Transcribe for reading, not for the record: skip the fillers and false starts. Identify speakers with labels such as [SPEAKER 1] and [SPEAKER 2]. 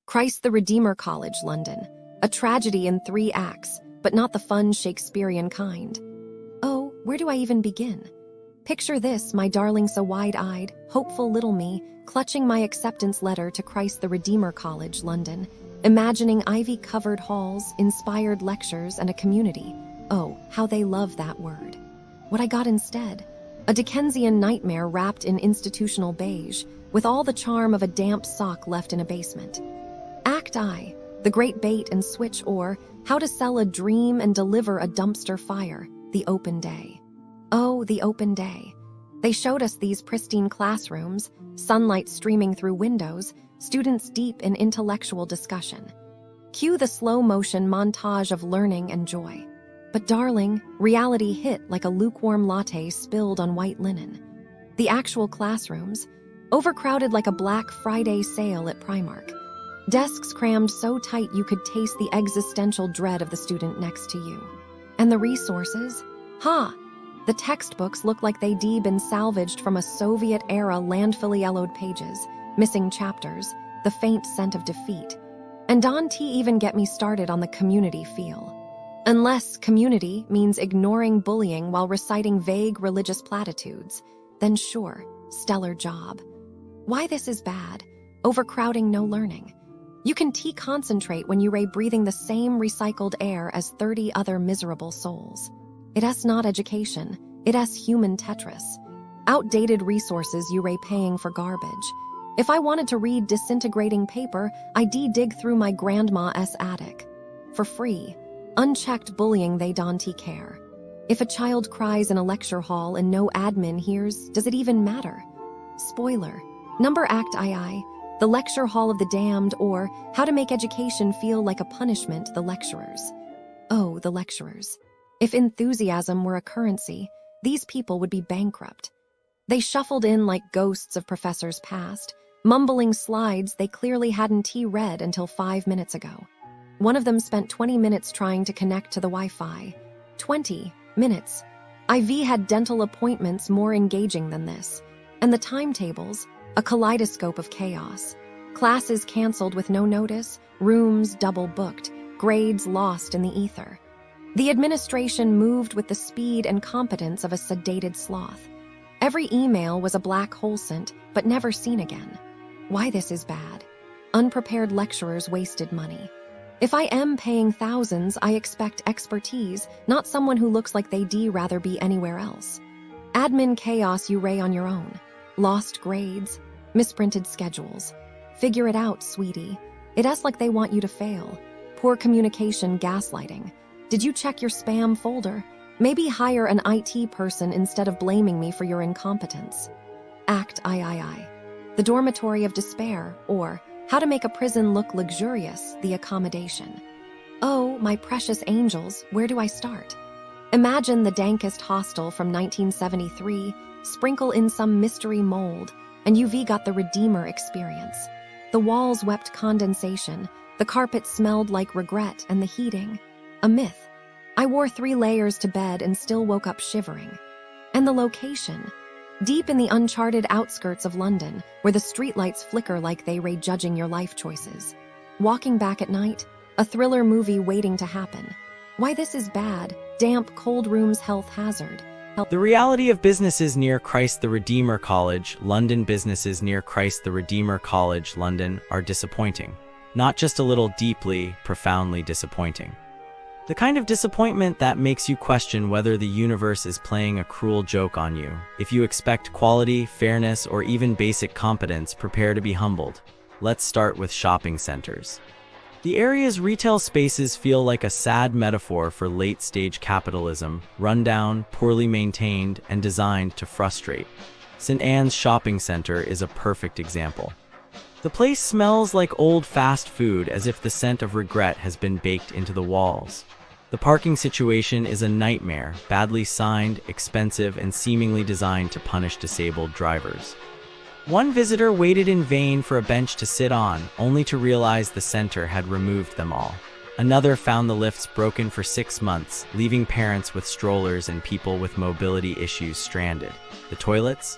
[SPEAKER 1] Christ the Redeemer College, London. A tragedy in 3 acts, but not the fun Shakespearean kind. Oh, where do I even begin? Picture this, my darling so wide-eyed, hopeful little me, clutching my acceptance letter to Christ the Redeemer College, London, imagining ivy-covered halls, inspired lectures, and a community. Oh, how they love that word. What I got instead? A Dickensian nightmare wrapped in institutional beige, with all the charm of a damp sock left in a basement. Act I, the great bait and switch, or how to sell a dream and deliver a dumpster fire, the open day. Oh, the open day. They showed us these pristine classrooms, sunlight streaming through windows, students deep in intellectual discussion. Cue the slow-motion montage of learning and joy. But darling, reality hit like a lukewarm latte spilled on white linen. The actual classrooms, overcrowded like a Black Friday sale at Primark. Desks crammed so tight you could taste the existential dread of the student next to you. And the resources? The textbooks look like they'd been salvaged from a Soviet-era landfill-yellowed pages, missing chapters, the faint scent of defeat. And don't even get me started on the community feel. Unless community means ignoring bullying while reciting vague religious platitudes, then sure, stellar job. Why this is bad? Overcrowding, no learning. You can concentrate when you're breathing the same recycled air as 30 other miserable souls. It is not education, it is human Tetris. Outdated resources you're paying for garbage. If I wanted to read disintegrating paper, I'd dig through my grandma's attic. For free. Unchecked bullying, they don't care. If a child cries in a lecture hall and no admin hears, does it even matter? Spoiler. Number act II, the lecture hall of the damned, or how to make education feel like a punishment, the lecturers. Oh, the lecturers. If enthusiasm were a currency, these people would be bankrupt. They shuffled in like ghosts of professors past, mumbling slides they clearly hadn't read until 5 minutes ago. One of them spent 20 minutes trying to connect to the Wi-Fi. 20 minutes. IV had dental appointments more engaging than this. And the timetables, a kaleidoscope of chaos. Classes canceled with no notice, rooms double booked, grades lost in the ether. The administration moved with the speed and competence of a sedated sloth. Every email was a black hole sent, but never seen again. Why this is bad? Unprepared lecturers wasted money. If I am paying thousands, I expect expertise, not someone who looks like they'd rather be anywhere else. Admin chaos you on your own. Lost grades, misprinted schedules. Figure it out, sweetie. It's like they want you to fail. Poor communication, gaslighting. Did you check your spam folder? Maybe hire an IT person instead of blaming me for your incompetence. Act III. The dormitory of despair, or how to make a prison look luxurious, the accommodation. Oh, my precious angels, where do I start? Imagine the dankest hostel from 1973, sprinkle in some mystery mold, and you've got the Redeemer experience. The walls wept condensation, the carpet smelled like regret, and the heating. A myth. I wore 3 layers to bed and still woke up shivering. And the location. Deep in the uncharted outskirts of London, where the streetlights flicker like they were judging your life choices. Walking back at night, a thriller movie waiting to happen. Why this is bad, damp, cold rooms, health hazard.
[SPEAKER 2] The reality of businesses near Christ the Redeemer College, London. Businesses near Christ the Redeemer College, London, are disappointing. Not just a little, deeply, profoundly disappointing. The kind of disappointment that makes you question whether the universe is playing a cruel joke on you. If you expect quality, fairness, or even basic competence, prepare to be humbled. Let's start with shopping centers. The area's retail spaces feel like a sad metaphor for late-stage capitalism, rundown, poorly maintained, and designed to frustrate. St. Anne's Shopping Center is a perfect example. The place smells like old fast food, as if the scent of regret has been baked into the walls. The parking situation is a nightmare, badly signed, expensive, and seemingly designed to punish disabled drivers. One visitor waited in vain for a bench to sit on, only to realize the center had removed them all. Another found the lifts broken for 6 months, leaving parents with strollers and people with mobility issues stranded. The toilets?